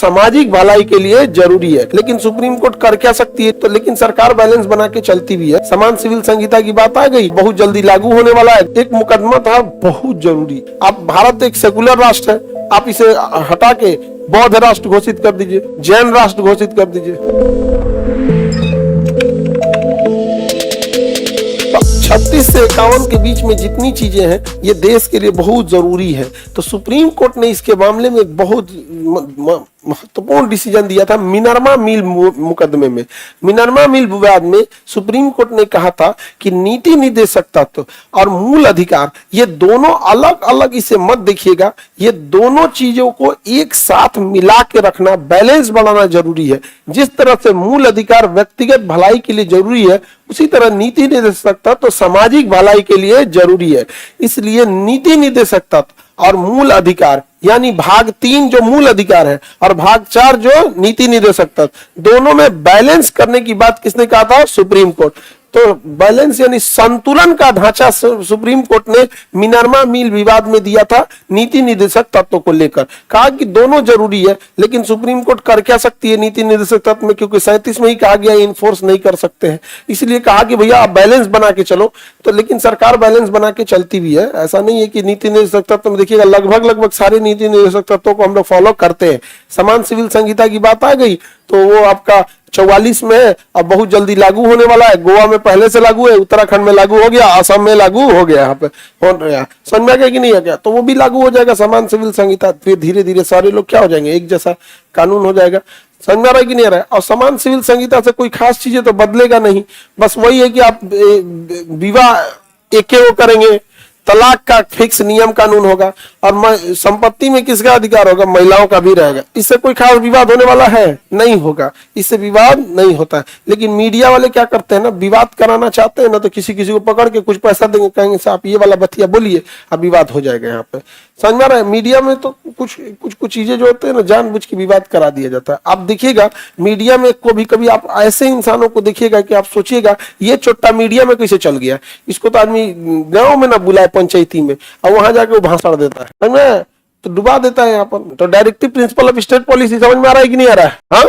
सामाजिक भलाई के लिए जरूरी है। लेकिन सुप्रीम कोर्ट कर क्या सकती है? तो लेकिन सरकार बैलेंस बना के चलती भी है। समान सिविल संहिता की बात आ गई, बहुत जल्दी लागू होने वाला है। एक मुकदमा था बहुत जरूरी। आप भारत एक सेकुलर राष्ट्र है, आप इसे हटा के बौद्ध राष्ट्र घोषित कर दीजिए, जैन राष्ट्र घोषित कर दीजिए। 36 से 51 के बीच में जितनी चीजें हैं ये देश के लिए बहुत जरूरी है। तो सुप्रीम कोर्ट ने इसके मामले में एक बहुत महत्वपूर्ण डिसीजन दिया था। मिनर्वा मिल मुकदमे में, मिनर्वा मिल विवाद में सुप्रीम कोर्ट ने कहा था कि नीति निर्देशक तत्व और मूल अधिकार ये दोनों अलग अलग, इसे मत देखिएगा, ये दोनों चीजों को एक साथ मिला के रखना, बैलेंस बनाना जरूरी है। जिस तरह से मूल अधिकार व्यक्तिगत भलाई के लिए जरूरी है, उसी तरह नीति निर्देशक तत्व तो सामाजिक भलाई के लिए जरूरी है। इसलिए नीति निर्देशक तत्व और मूल अधिकार यानी भाग 3 जो मूल अधिकार है और भाग 4 जो नीति निर्देशक तत्व, दोनों में बैलेंस करने की बात किसने कहा था? Supreme court. तो बैलेंस यानी संतुलन का ढांचा सुप्रीम कोर्ट ने मिनर्वा मिल विवाद में दिया था नीति निर्देशक तत्व को लेकर। कहा कि दोनों जरूरी है, लेकिन सुप्रीम कोर्ट कर क्या सकती है नीति निर्देशक तत्व में? क्योंकि 37 में ही कहा गया इन्फोर्स नहीं कर सकते हैं, इसलिए कहा कि भैया आप बैलेंस बना के चलो। तो लेकिन सरकार बैलेंस बना के चलती भी है। ऐसा नहीं है कि नीति निर्देशक तत्व में देखिएगा लगभग सारे नीति निर्देशक तत्वों को हम लोग फॉलो करते हैं। समान सिविल संहिता की बात आ गई तो वो आपका 44 में है, अब बहुत जल्दी लागू होने वाला है। गोवा में पहले से लागू है, उत्तराखंड में लागू हो गया, असम में लागू हो गया, यहाँ पे हो गया, समझ में आ गया कि नहीं आ गया? तो वो भी लागू हो जाएगा समान सिविल संहिता। फिर धीरे धीरे सारे लोग क्या हो जाएंगे, एक जैसा कानून हो जाएगा। समझ में आ रहा है कि नहीं आ रहा है? और समान सिविल संहिता से कोई खास चीजें तो बदलेगा नहीं, बस वही है कि आप विवाह एक करेंगे, तलाक का फिक्स नियम कानून होगा और संपत्ति में किसका अधिकार होगा? महिलाओं का भी रहेगा। इससे कोई खास विवाद होने वाला है? नहीं होगा, इससे विवाद नहीं होता है। लेकिन मीडिया वाले क्या करते हैं ना, विवाद कराना चाहते हैं ना, तो किसी किसी को पकड़ के कुछ पैसा देंगे, कहेंगे आप ये वाला बतिया बोलिए, अब विवाद हो जाएगा। यहाँ पे समझ में आ रहा है? मीडिया में तो कुछ चीजें जो होते हैं ना जानबूझ के विवाद करा दिया जाता है। आप देखिएगा मीडिया में कभी आप ऐसे इंसानों को देखिएगा कि आप सोचिएगा ये चोट्टा मीडिया में कैसे चल गया, इसको तो आदमी गाँव में ना बुलाए पंचायती में, और वहां जाके वो भाषण देता है, समझ में? तो डुबा देता है यहाँ पर। तो directive principle of state policy समझ में आ रहा है कि नहीं आ रहा है? हाँ,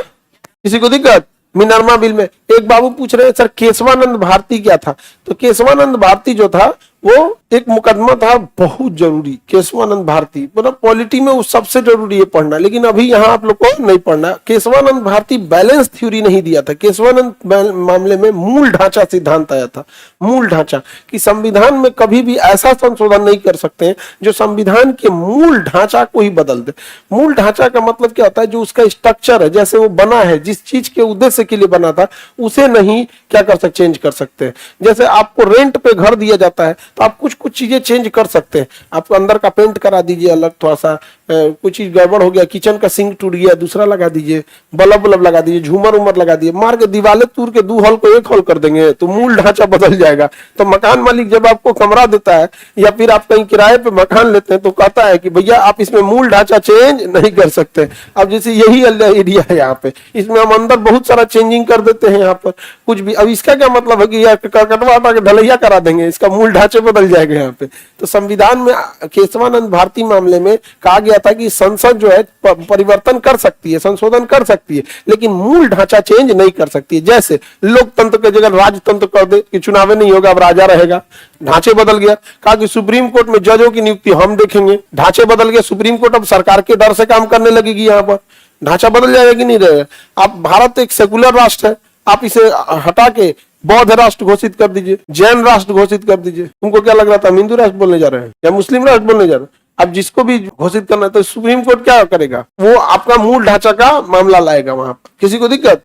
किसी को दिक्कत? मिनर्वा बिल में एक बाबू पूछ रहे हैं सर केशवानंद भारती क्या था? तो केशवानंद भारती जो था वो एक मुकदमा था बहुत जरूरी। केशवानंद भारती मतलब पॉलिटी में वो सबसे जरूरी है पढ़ना, लेकिन अभी यहाँ आप लोग को नहीं पढ़ना। केशवानंद भारती बैलेंस थ्योरी नहीं दिया था। केशवानंद मामले में मूल ढांचा सिद्धांत आया था। मूल ढांचा कि संविधान में कभी भी ऐसा संशोधन नहीं कर सकते हैं जो संविधान के मूल ढांचा को ही बदल दे। मूल ढांचा का मतलब क्या होता है? जो उसका स्ट्रक्चर है, जैसे वो बना है, जिस चीज के उद्देश्य के लिए बना था, उसे नहीं क्या कर सकते, चेंज कर सकते हैं। जैसे आपको रेंट पे घर दिया जाता है तो आप कुछ चीजें चेंज कर सकते हैं। आपको अंदर का पेंट करा दीजिए अलग, थोड़ा सा कुछ चीज गड़बड़ हो गया, किचन का सिंक टूट गया, दूसरा लगा दीजिए, बल्ब लगा दीजिए, झूमर उमर लगा दिए, मार के दीवारें तोड़ के 2 हॉल को 1 हॉल कर देंगे तो मूल ढांचा बदल जाएगा। तो मकान मालिक जब आपको कमरा देता है या फिर आप कहीं किराए पे मकान लेते हैं तो कहता है कि भैया आप इसमें मूल ढांचा चेंज नहीं कर सकते। अब जैसे यही एरिया है यहाँ पे, इसमें हम अंदर बहुत सारा चेंजिंग कर देते हैं यहाँ पर कुछ भी। अब इसका क्या मतलब है कि यार कटवा हटा के ढलैया करा देंगे, इसका मूल ढांचे बदल जाएगा यहाँ पे। तो संविधान में केशवानंद भारती मामले में कहा गया था कि संसद जो है परिवर्तन कर सकती है, संशोधन कर सकती है, लेकिन मूल ढांचा चेंज नहीं कर सकती है। जैसे लोकतंत्र के जगह राजतंत्र कर दे कि चुनाव नहीं होगा, अब राजा रहेगा, ढांचे बदल गया। कहा कि सुप्रीम कोर्ट में जजों की नियुक्ति हम देखेंगे, ढांचे बदल गया। सुप्रीम कोर्ट अब सरकार के डर से काम करने लगेगी, यहाँ पर ढांचा बदल जाएगा कि नहीं रहेगा? आप भारत एक सेकुलर राष्ट्र है, आप इसे हटा के बौद्ध राष्ट्र घोषित कर दीजिए, जैन राष्ट्र घोषित कर दीजिए। तुमको क्या लग रहा था हिंदू राष्ट्र बोलने जा रहे हैं या मुस्लिम राष्ट्र बोलने जा रहे हैं? अब जिसको भी घोषित करना है तो सुप्रीम कोर्ट क्या करेगा? वो आपका मूल ढांचा का मामला लाएगा वहां पर। किसी को दिक्कत?